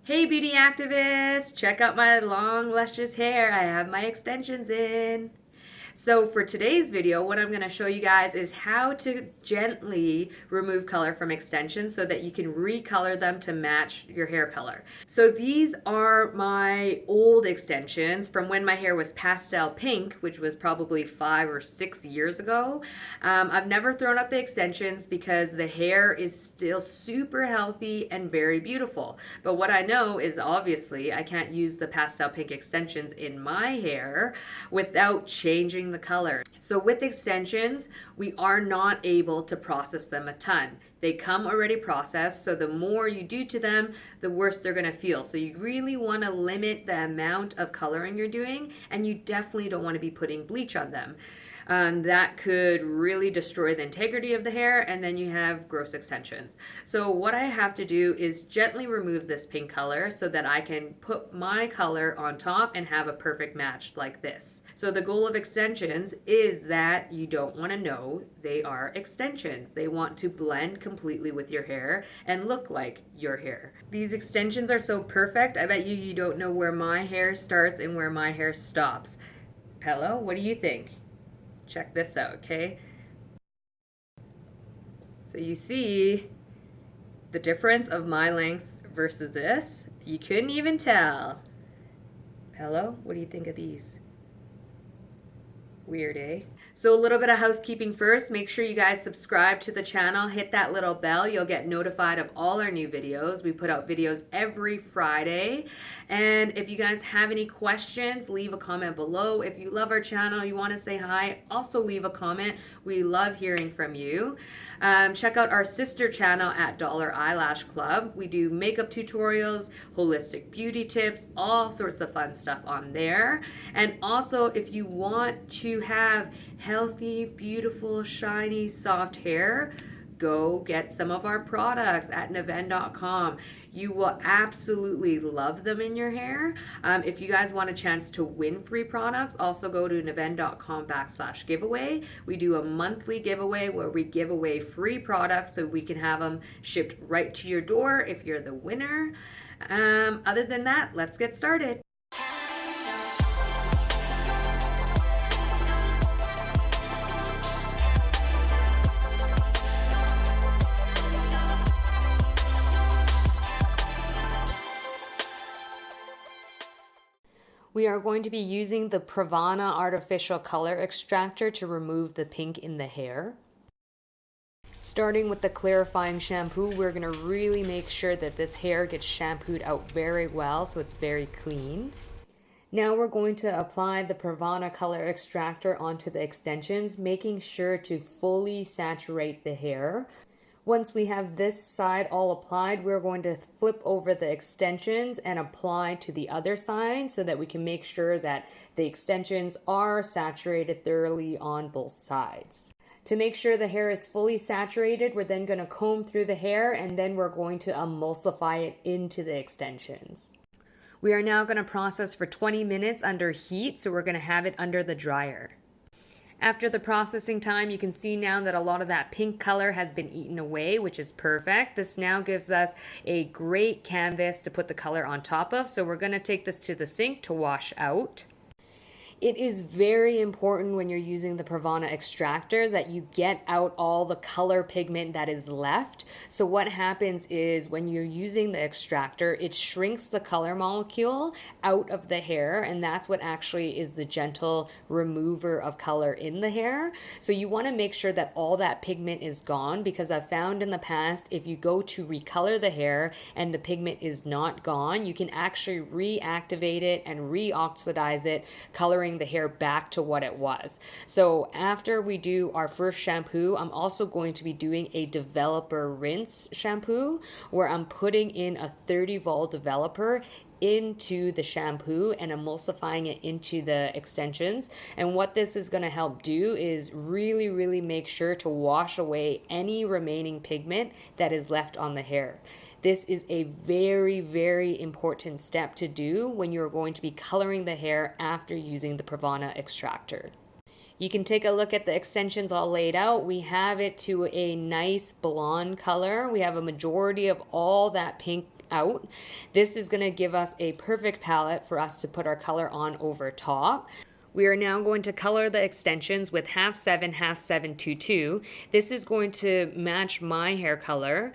Hey beauty activists, check out my long luscious hair. I have my extensions in. So for today's video, what I'm going to show you guys is how to gently remove color from extensions so that you can recolor them to match your hair color. So these are my old extensions from when my hair was pastel pink, which was probably 5 or 6 years ago. I've never thrown out the extensions because the hair is still super healthy and very beautiful. But what I know is obviously I can't use the pastel pink extensions in my hair without changing the color. So with extensions, we are not able to process them a ton. They come already processed, so the more you do to them, the worse they're going to feel. So you really want to limit the amount of coloring you're doing, and you definitely don't want to be putting bleach on them. That could really destroy the integrity of the hair, and then you have gross extensions. So what I have to do is gently remove this pink color so that I can put my color on top and have a perfect match like this. So the goal of extensions is that you don't want to know they are extensions. They want to blend completely with your hair and look like your hair. These extensions are so perfect, I bet you don't know where my hair starts and where my hair stops. Hello, what do you think? Check this out, okay? So you see the difference of my lengths versus this. You couldn't even tell. Hello, what do you think of these? Weird, eh? So a little bit of housekeeping first. Make sure you guys subscribe to the channel. Hit that little bell. You'll get notified of all our new videos. We put out videos every Friday. And if you guys have any questions, leave a comment below. If you love our channel, you want to say hi, also leave a comment. We love hearing from you. Check out our sister channel at Dollar Eyelash Club. We do makeup tutorials, holistic beauty tips, all sorts of fun stuff on there. And also, if you want to have healthy, beautiful, shiny, soft hair, go get some of our products at naven.com. You will absolutely love them in your hair. If you guys want a chance to win free products, also go to naven.com/giveaway. We do a monthly giveaway where we give away free products so we can have them shipped right to your door if you're the winner. Other than that, let's get started. We are going to be using the Pravana artificial color extractor to remove the pink in the hair. Starting with the clarifying shampoo, we're going to really make sure that this hair gets shampooed out very well so it's very clean. Now we're going to apply the Pravana color extractor onto the extensions, making sure to fully saturate the hair. Once we have this side all applied, we're going to flip over the extensions and apply to the other side so that we can make sure that the extensions are saturated thoroughly on both sides. To make sure the hair is fully saturated, we're then going to comb through the hair and then we're going to emulsify it into the extensions. We are now going to process for 20 minutes under heat, so we're going to have it under the dryer. After the processing time, you can see now that a lot of that pink color has been eaten away, which is perfect. This now gives us a great canvas to put the color on top of. So we're going to take this to the sink to wash out. It is very important when you're using the Pravana extractor that you get out all the color pigment that is left. So what happens is when you're using the extractor, it shrinks the color molecule out of the hair, and that's what actually is the gentle remover of color in the hair. So you want to make sure that all that pigment is gone, because I've found in the past if you go to recolor the hair and the pigment is not gone, you can actually reactivate it and reoxidize it, coloring the hair back to what it was. So after we do our first shampoo, I'm also going to be doing a developer rinse shampoo where I'm putting in a 30-volt developer into the shampoo and emulsifying it into the extensions. And what this is going to help do is really make sure to wash away any remaining pigment that is left on the hair. This is a very important step to do when you're going to be coloring the hair after using the Pravana extractor. You can take a look at the extensions all laid out. We have it to a nice blonde color. We have a majority of all that pink out. This is going to give us a perfect palette for us to put our color on over top. We are now going to color the extensions with 1/2 7, 1/2 7, 2 2. This is going to match my hair color.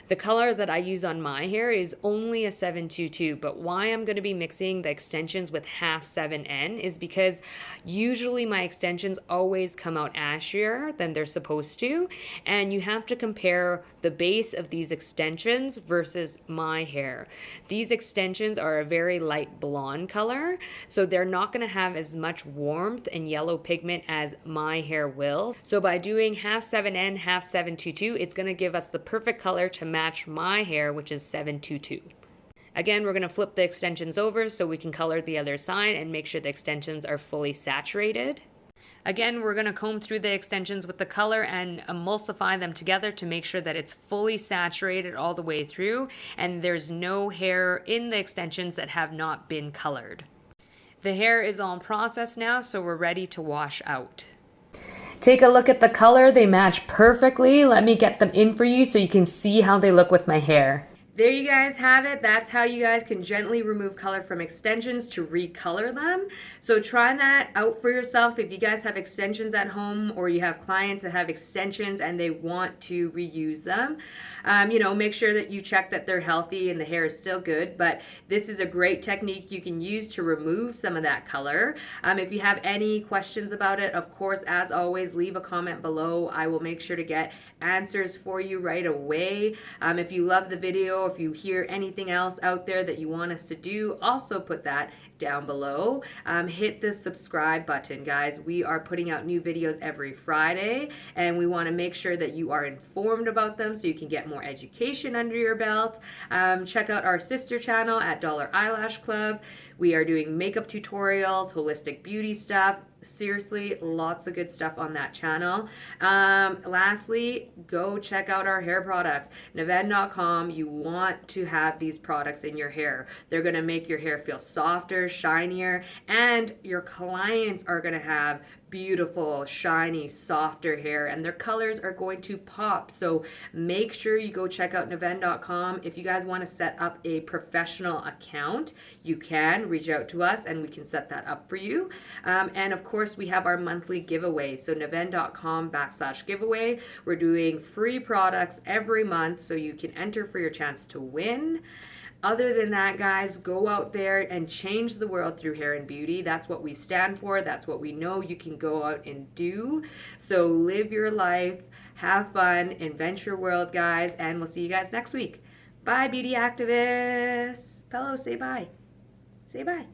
The color that I use on my hair is only a 722, but why I'm going to be mixing the extensions with 1/2 7N is because usually my extensions always come out ashier than they're supposed to, and you have to compare the base of these extensions versus my hair. These extensions are a very light blonde color, so they're not going to have as much warmth and yellow pigment as my hair will. So by doing 1/2 7N, 1/2 722, it's going to give us the perfect color to match my hair, which is 722. Again, we're going to flip the extensions over so we can color the other side and make sure the extensions are fully saturated. Again, we're going to comb through the extensions with the color and emulsify them together to make sure that it's fully saturated all the way through and there's no hair in the extensions that have not been colored. The hair is all processed now, so we're ready to wash out. Take a look at the color. They match perfectly. Let me get them in for you so you can see how they look with my hair. There you guys have it. That's how you guys can gently remove color from extensions to recolor them. So try that out for yourself. If you guys have extensions at home or you have clients that have extensions and they want to reuse them, make sure that you check that they're healthy and the hair is still good. But this is a great technique you can use to remove some of that color. If you have any questions about it, of course, as always, leave a comment below. I will make sure to get answers for you right away. If you love the video, if you hear anything else out there that you want us to do, also put that down below. Hit the subscribe button, guys. We are putting out new videos every Friday, and we want to make sure that you are informed about them so you can get more education under your belt. Check out our sister channel at Dollar Eyelash Club. We are doing makeup tutorials, holistic beauty stuff. Seriously, lots of good stuff on that channel. Lastly, go check out our hair products. Naven.com. You want to have these products in your hair. They're going to make your hair feel softer, shinier, and your clients are going to have beautiful, shiny, softer hair, and their colors are going to pop. So make sure you go check out Naven.com. If you guys want to set up a professional account, you can reach out to us and we can set that up for you. And of course, we have our monthly giveaway. So Naven.com/giveaway. We're doing free products every month so you can enter for your chance to win. Other than that, guys, go out there and change the world through hair and beauty. That's what we stand for. That's what we know you can go out and do. So live your life, have fun, invent your world, guys, and we'll see you guys next week. Bye, beauty activists. Fellows, say bye. Say bye.